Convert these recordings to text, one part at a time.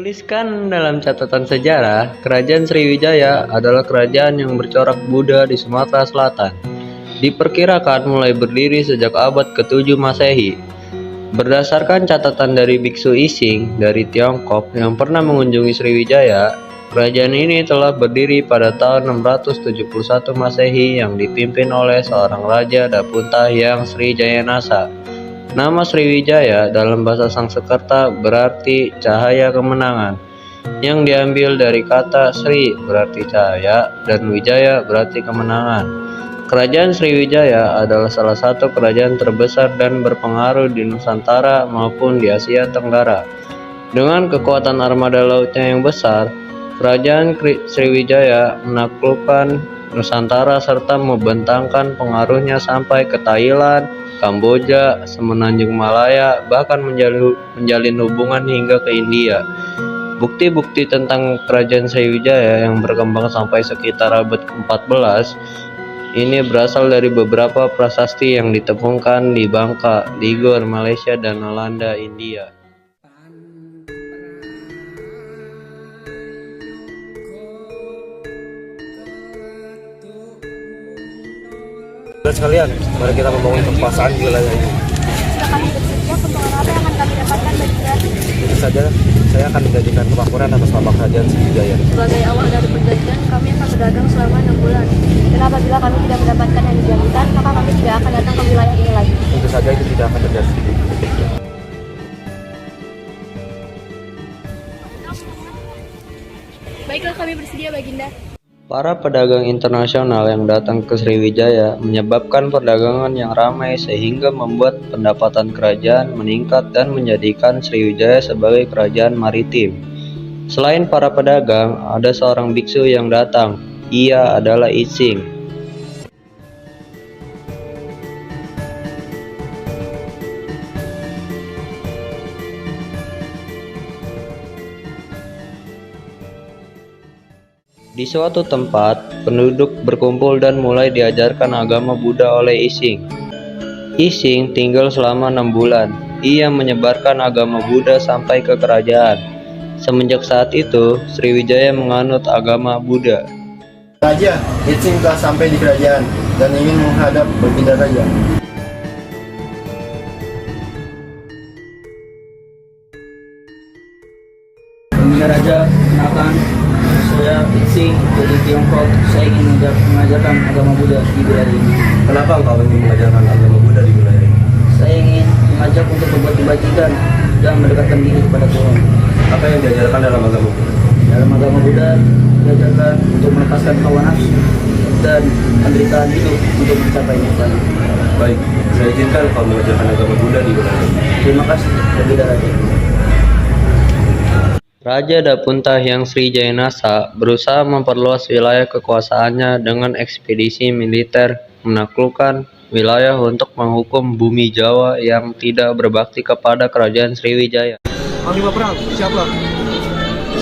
Dituliskan dalam catatan sejarah, Kerajaan Sriwijaya adalah kerajaan yang bercorak Buddha di Sumatera Selatan. Diperkirakan mulai berdiri sejak abad ke-7 Masehi. Berdasarkan catatan dari Biksu Ising dari Tiongkok yang pernah mengunjungi Sriwijaya, kerajaan ini telah berdiri pada tahun 671 Masehi yang dipimpin oleh seorang Raja Dapunta Hyang Sri Jayanasa. Nama Sriwijaya dalam bahasa Sanskerta berarti cahaya kemenangan, yang diambil dari kata Sri berarti cahaya dan Wijaya berarti kemenangan. Kerajaan Sriwijaya adalah salah satu kerajaan terbesar dan berpengaruh di Nusantara maupun di Asia Tenggara. Dengan kekuatan armada lautnya yang besar, Kerajaan Sriwijaya menaklukkan Nusantara serta membentangkan pengaruhnya sampai ke Thailand, Kamboja, Semenanjung Malaya, bahkan menjalin hubungan hingga ke India. Bukti-bukti tentang Kerajaan Sriwijaya yang berkembang sampai sekitar abad ke-14 ini berasal dari beberapa prasasti yang ditemukan di Bangka, Ligor, Malaysia, dan Nalanda, India. Dan sekalian, mari kita membangun kekuasaan di wilayah ini. Jika kami bersedia, keuntungan apa yang akan kami dapatkan dari Anda? Tentu saja, saya akan menjanjikan kemakmuran atas nama Kerajaan Sriwijaya. Sebagai awal dari perjanjian, kami akan berdagang selama 6 bulan. Dan apabila kami tidak mendapatkan yang dijanjikan, maka kami tidak akan datang ke wilayah ini lagi. Tentu saja itu tidak akan terjadi. Baiklah, kami bersedia, Baginda. Para pedagang internasional yang datang ke Sriwijaya menyebabkan perdagangan yang ramai sehingga membuat pendapatan kerajaan meningkat dan menjadikan Sriwijaya sebagai kerajaan maritim. Selain para pedagang, ada seorang biksu yang datang. Ia adalah Ising. Di suatu tempat, penduduk berkumpul dan mulai diajarkan agama Buddha oleh Ising. Ising tinggal selama 6 bulan. Ia menyebarkan agama Buddha sampai ke kerajaan. Semenjak saat itu, Sriwijaya menganut agama Buddha. Raja, Ising telah sampai di kerajaan dan ingin menghadap Baginda Raja. Baginda Raja, kenalkan, saya Ising dari Tiongkok. Saya ingin mengajarkan agama Buddha di wilayah ini. Kenapa engkau ingin mengajarkan agama Buddha di wilayah ini? Saya ingin mengajak untuk berbuat kebajikan dan mendekatkan diri kepada Tuhan. Apa yang diajarkan dalam agama Buddha? Dalam agama Buddha diajarkan untuk melepaskan hawa nafsu dan penderitaan hidup untuk mencapai nirvana. Baik, saya izinkan engkau mengajarkan agama Buddha di wilayah ini. Terima kasih, Baginda Raja. Raja Dapunta Hyang Sri Jayanasa berusaha memperluas wilayah kekuasaannya dengan ekspedisi militer menaklukkan wilayah untuk menghukum bumi Jawa yang tidak berbakti kepada Kerajaan Sriwijaya. Panglima perang, siaplah.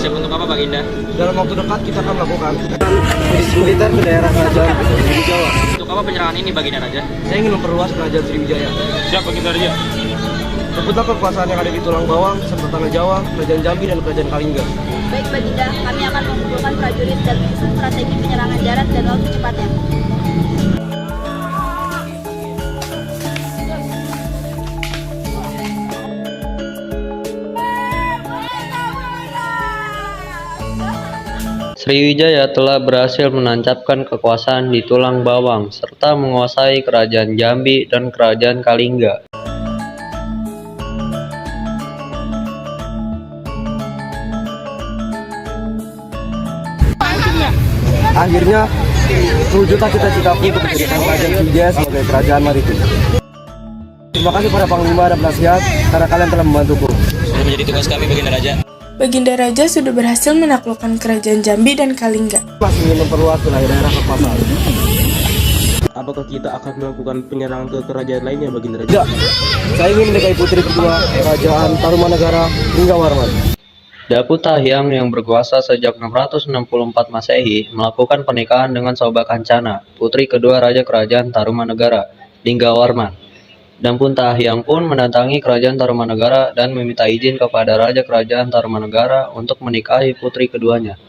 Siap untuk apa, Baginda? Dalam waktu dekat kita akan melakukan ekspedisi militer ke daerah kerajaan Sriwijaya. Untuk apa penyerangan ini, Baginda Raja? Saya ingin memperluas kerajaan Sriwijaya. Siap, Baginda Raja. Rebutlah kekuasaan yang ada di Tulang Bawang serta Tanah Jawa, Kerajaan Jambi dan Kerajaan Kalingga. Baik, Baginda, kami akan mengumpulkan prajurit dan menyusun strategi penyerangan darat dan laut secepatnya. Sriwijaya telah berhasil menancapkan kekuasaan di Tulang Bawang serta menguasai Kerajaan Jambi dan Kerajaan Kalingga. Akhirnya, terwujudlah cita-citaku untuk menjadikan Kerajaan Sriwijaya sebagai kerajaan maritim. Terima kasih para panglima dan penasihat karena kalian telah membantuku. Sudah menjadi tugas kami, Baginda Raja. Baginda Raja sudah berhasil menaklukkan Kerajaan Jambi dan Kalingga. Masih ingin memperluas wilayah daerah kekuasaan. Apakah kita akan melakukan penyerangan ke kerajaan lainnya, Baginda Raja? Tidak, saya ingin menikahi putri kedua Kerajaan Tarumanegara hingga Warman. Dapunta Hyang yang berkuasa sejak 664 Masehi melakukan pernikahan dengan Soba Kancana, putri kedua Raja Kerajaan Tarumanegara, Linggawarman. Dan Puntahyang pun mendatangi kerajaan Tarumanegara dan meminta izin kepada Raja Kerajaan Tarumanegara untuk menikahi putri keduanya.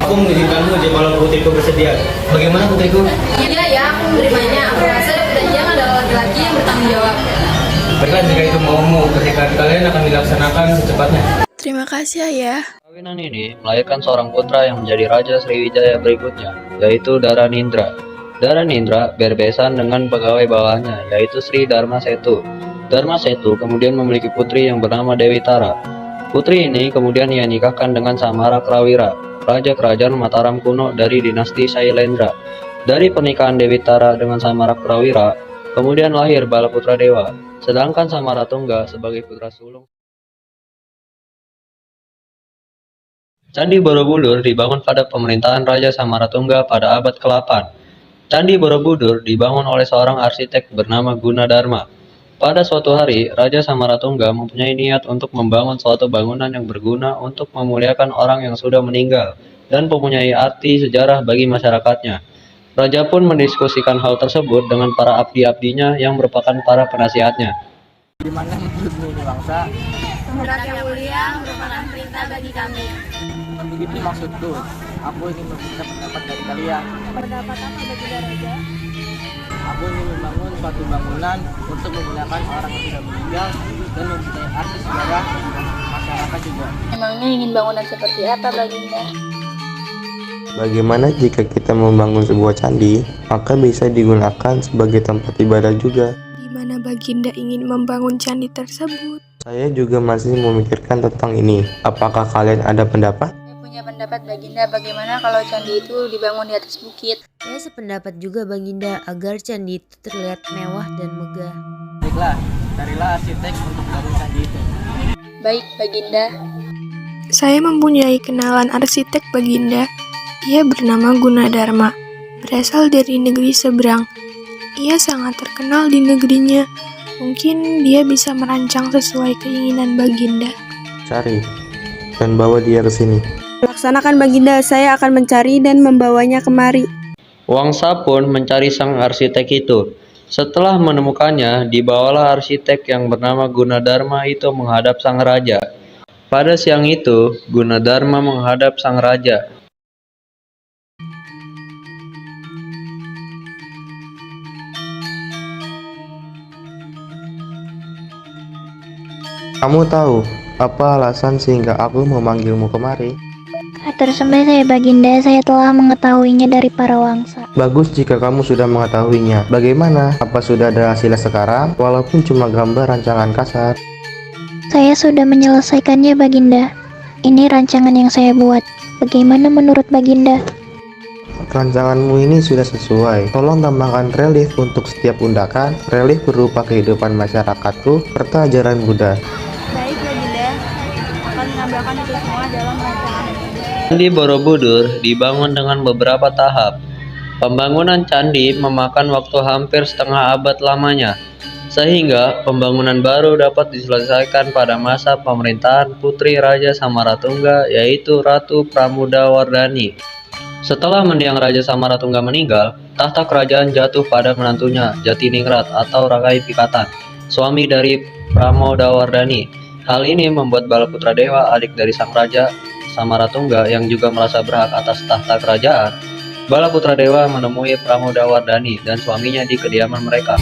Aku mengizinkanmu jika kalau putriku bersedia. Bagaimana putriku? Iya ya, aku menerimanya. Aku rasa Puntahyang adalah laki-laki yang bertanggung jawab. Baiklah jika itu maumu, pernikahan kalian akan dilaksanakan secepatnya. Terima kasih Ayah. Perkawinan ini melahirkan seorang putra yang menjadi Raja Sriwijaya berikutnya, yaitu Dharanindra. Dharanindra berbesan dengan pegawai bawahnya, yaitu Sri Dharma Setu. Dharma Setu kemudian memiliki putri yang bernama Dewi Tara. Putri ini kemudian ia nikahkan dengan Samara Krawira, Raja Kerajaan Mataram kuno dari dinasti Shailendra. Dari pernikahan Dewi Tara dengan Samara Krawira, kemudian lahir Balaputra Dewa, sedangkan Samaratungga sebagai putra sulung. Candi Borobudur dibangun pada pemerintahan Raja Samaratungga pada abad ke-8. Candi Borobudur dibangun oleh seorang arsitek bernama Gunadarma. Pada suatu hari, Raja Samaratungga mempunyai niat untuk membangun suatu bangunan yang berguna untuk memuliakan orang yang sudah meninggal dan mempunyai arti sejarah bagi masyarakatnya. Raja pun mendiskusikan hal tersebut dengan para abdi-abdinya yang merupakan para penasihatnya. Di mana menurutmu ini bangsa? Berat yang mulia merupakan perintah bagi kami. Begitu maksudku. Aku ingin meminta pendapat dari kalian. Pendapat apa Baginda Raja? Aku ingin membangun suatu bangunan untuk memuliakan orang yang sudah meninggal dan mempunyai arti sejarah dan masyarakat juga. Emangnya ingin bangunan seperti apa Baginda? Bagaimana jika kita membangun sebuah candi, maka bisa digunakan sebagai tempat ibadah juga. Di mana Baginda ingin membangun candi tersebut? Saya juga masih memikirkan tentang ini. Apakah kalian ada pendapat? Saya punya pendapat Baginda, bagaimana kalau candi itu dibangun di atas bukit? Saya sependapat juga Baginda agar candi itu terlihat mewah dan megah. Baiklah, carilah arsitek untuk bangun candi itu. Baik Baginda. Saya mempunyai kenalan arsitek Baginda. Ia bernama Gunadarma, berasal dari negeri seberang. Ia sangat terkenal di negerinya. Mungkin dia bisa merancang sesuai keinginan Baginda. Cari dan bawa dia ke sini. Laksanakan Baginda, saya akan mencari dan membawanya kemari. Wangsa pun mencari sang arsitek itu. Setelah menemukannya, dibawalah arsitek yang bernama Gunadarma itu menghadap sang raja. Pada siang itu, Gunadarma menghadap sang raja. Kamu tahu apa alasan sehingga aku memanggilmu kemari? Tersembah saya Baginda, saya telah mengetahuinya dari para wangsa. Bagus jika kamu sudah mengetahuinya. Bagaimana? Apa sudah ada hasilnya sekarang? Walaupun cuma gambar rancangan kasar. Saya sudah menyelesaikannya Baginda. Ini rancangan yang saya buat. Bagaimana menurut Baginda? Rancanganmu ini sudah sesuai. Tolong tambahkan relief untuk setiap undakan. Relief berupa kehidupan masyarakatku serta ajaran Buddha. Baik Baginda, akan menambahkan itu semua dalam rancangan ini. Candi Borobudur dibangun dengan beberapa tahap. Pembangunan candi memakan waktu hampir setengah abad lamanya, sehingga pembangunan baru dapat diselesaikan pada masa pemerintahan Putri Raja Samaratungga, yaitu Ratu Pramodawardhani. Setelah mendiang Raja Samaratungga meninggal, tahta kerajaan jatuh pada menantunya Jatiningrat atau Rakai Pikatan, suami dari Pramodawardhani. Hal ini membuat Balaputra Dewa, adik dari sang raja Samaratungga yang juga merasa berhak atas tahta kerajaan. Balaputra Dewa menemui Pramodawardhani dan suaminya di kediaman mereka.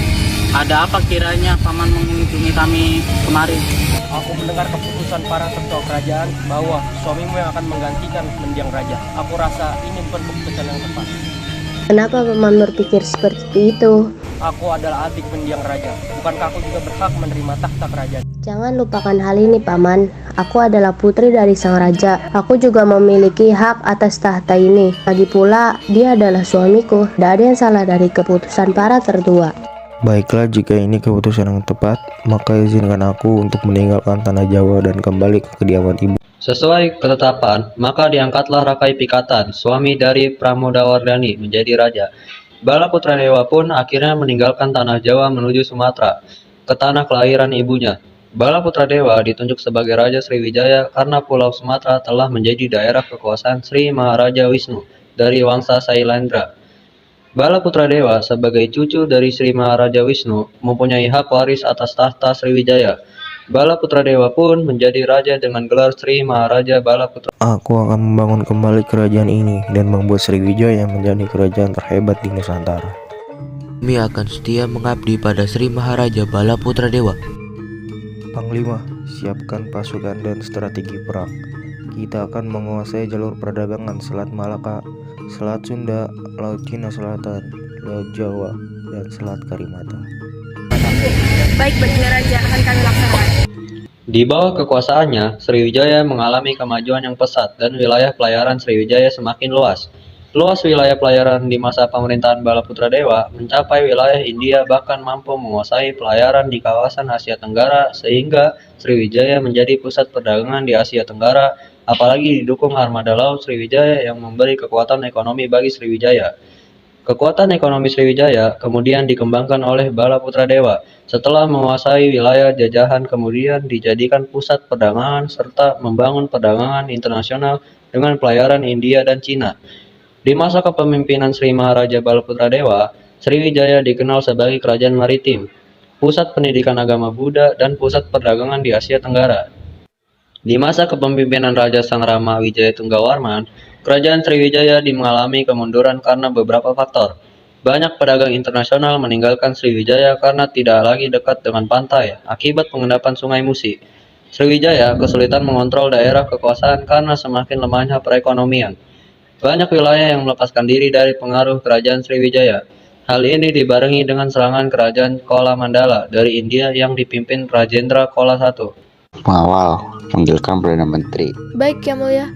Ada apa kiranya paman mengunjungi kami kemarin? Aku mendengar keputusan para ketua kerajaan bahwa suamimu yang akan menggantikan mendiang raja. Aku rasa ini bukan keputusan yang tepat. Kenapa paman berpikir seperti itu? Aku adalah adik mendiang raja. Bukankah aku juga berhak menerima tahta kerajaan? Jangan lupakan hal ini paman. Aku adalah putri dari sang raja. Aku juga memiliki hak atas tahta ini. Lagi pula, dia adalah suamiku. Tidak ada yang salah dari keputusan para tertua. Baiklah, jika ini keputusan yang tepat, maka izinkan aku untuk meninggalkan tanah Jawa dan kembali ke kediaman ibu. Sesuai ketetapan, maka diangkatlah Rakai Pikatan, suami dari Pramodawardhani, menjadi raja. Balaputra Dewa pun akhirnya meninggalkan tanah Jawa menuju Sumatera, ke tanah kelahiran ibunya. Bala Putra Dewa ditunjuk sebagai Raja Sriwijaya karena Pulau Sumatera telah menjadi daerah kekuasaan Sri Maharaja Wisnu dari Wangsa Sailendra. Bala Putra Dewa sebagai cucu dari Sri Maharaja Wisnu mempunyai hak waris atas tahta Sriwijaya. Bala Putra Dewa pun menjadi raja dengan gelar Sri Maharaja Bala Putra. Aku akan membangun kembali kerajaan ini dan membuat Sriwijaya menjadi kerajaan terhebat di Nusantara. Kami akan setia mengabdi pada Sri Maharaja Bala Putra Dewa. Panglima, siapkan pasukan dan strategi perang. Kita akan menguasai jalur perdagangan Selat Malaka, Selat Sunda, Laut Cina Selatan, Laut Jawa, dan Selat Karimata. Baik, Baginda Raja, akan kami laksanakan. Di bawah kekuasaannya, Sriwijaya mengalami kemajuan yang pesat dan wilayah pelayaran Sriwijaya semakin luas. Luas wilayah pelayaran di masa pemerintahan Bala Putra Dewa mencapai wilayah India, bahkan mampu menguasai pelayaran di kawasan Asia Tenggara sehingga Sriwijaya menjadi pusat perdagangan di Asia Tenggara, apalagi didukung armada laut Sriwijaya yang memberi kekuatan ekonomi bagi Sriwijaya. Kekuatan ekonomi Sriwijaya kemudian dikembangkan oleh Bala Putra Dewa. Setelah menguasai wilayah jajahan kemudian dijadikan pusat perdagangan serta membangun perdagangan internasional dengan pelayaran India dan Cina. Di masa kepemimpinan Sri Maharaja Bala Putra Dewa, Sriwijaya dikenal sebagai kerajaan maritim, pusat pendidikan agama Buddha, dan pusat perdagangan di Asia Tenggara. Di masa kepemimpinan Raja Sang Rama Wijaya Tunggawarman, kerajaan Sriwijaya mengalami kemunduran karena beberapa faktor. Banyak pedagang internasional meninggalkan Sriwijaya karena tidak lagi dekat dengan pantai akibat pengendapan Sungai Musi. Sriwijaya kesulitan mengontrol daerah kekuasaan karena semakin lemahnya perekonomian. Banyak wilayah yang melepaskan diri dari pengaruh kerajaan Sriwijaya. Hal ini dibarengi dengan serangan kerajaan Kola Mandala dari India yang dipimpin Rajendra Kola I. Mengawal, panggilkan Perdana Menteri. Baik, Yang Mulia.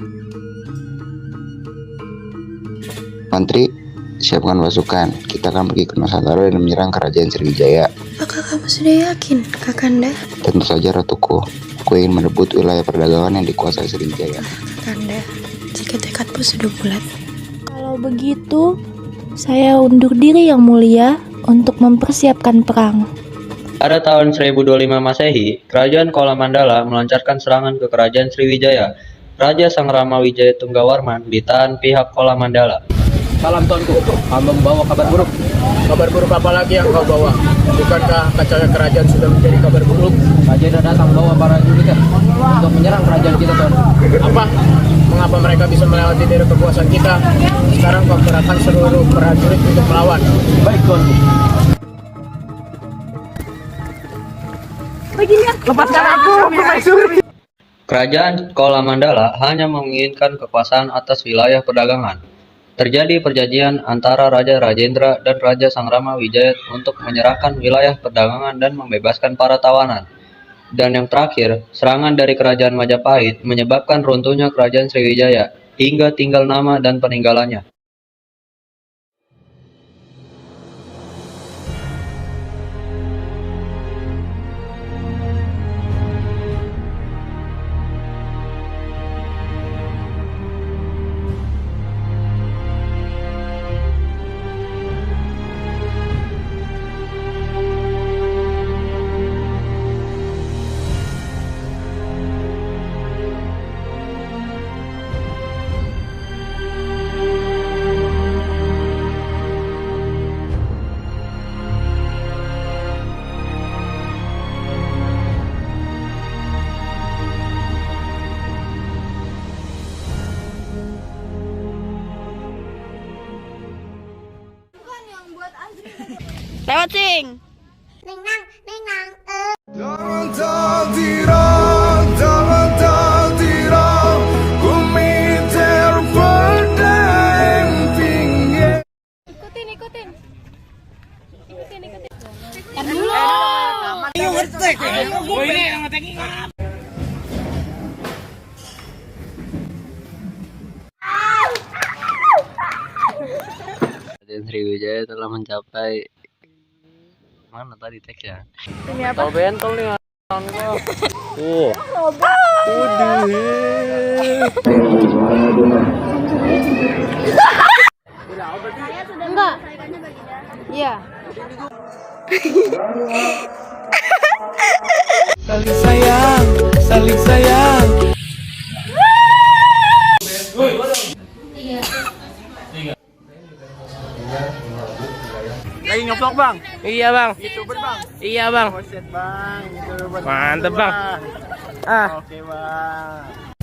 Menteri, siapkan pasukan. Kita akan pergi ke Nusantara dan menyerang kerajaan Sriwijaya. Apakah kamu sudah yakin, Kakanda? Tentu saja, Ratuku. Aku ingin merebut wilayah perdagangan yang dikuasai Sriwijaya. Kakanda, jika tekadmu sudah bulat. Kalau begitu, saya undur diri Yang Mulia untuk mempersiapkan perang. Pada tahun 1025 Masehi, kerajaan Kola Mandala melancarkan serangan ke kerajaan Sriwijaya. Raja Sang Rama Wijaya Tunggawarman ditahan pihak Kola Mandala. Salam tuanku, hamba membawa kabar buruk. Kabar buruk apa lagi yang kau bawa? Bukankah kaca kerajaan sudah menjadi kabar buruk? Raja sudah datang bawa para judikat untuk menyerang kerajaan kita, tuan. Apa? Mengapa mereka bisa melewati dari kekuasaan kita? Sekarang kau kerahkan seluruh prajurit untuk melawan. Baik, tuanku. Lepaskan aku, permaisuri. Kerajaan Kola Mandala hanya menginginkan kekuasaan atas wilayah perdagangan. Terjadi perjanjian antara Raja Rajendra dan Raja Sang Rama Wijaya untuk menyerahkan wilayah perdagangan dan membebaskan para tawanan. Dan yang terakhir, serangan dari kerajaan Majapahit menyebabkan runtuhnya kerajaan Sriwijaya, hingga tinggal nama dan peninggalannya. Lewat sing. Ikutin. Dulu. Ayo ngetek. Oh ini yang ngetek. Kerajaan Sriwijaya telah mencapai mana tadi teksnya? Ini apa? Bentol nih. Enggak. Iya. Kali saya bang? Iya bang. YouTuber bang? Iya bang. Buset bang, YouTuber. Mantep bang. Oke bang.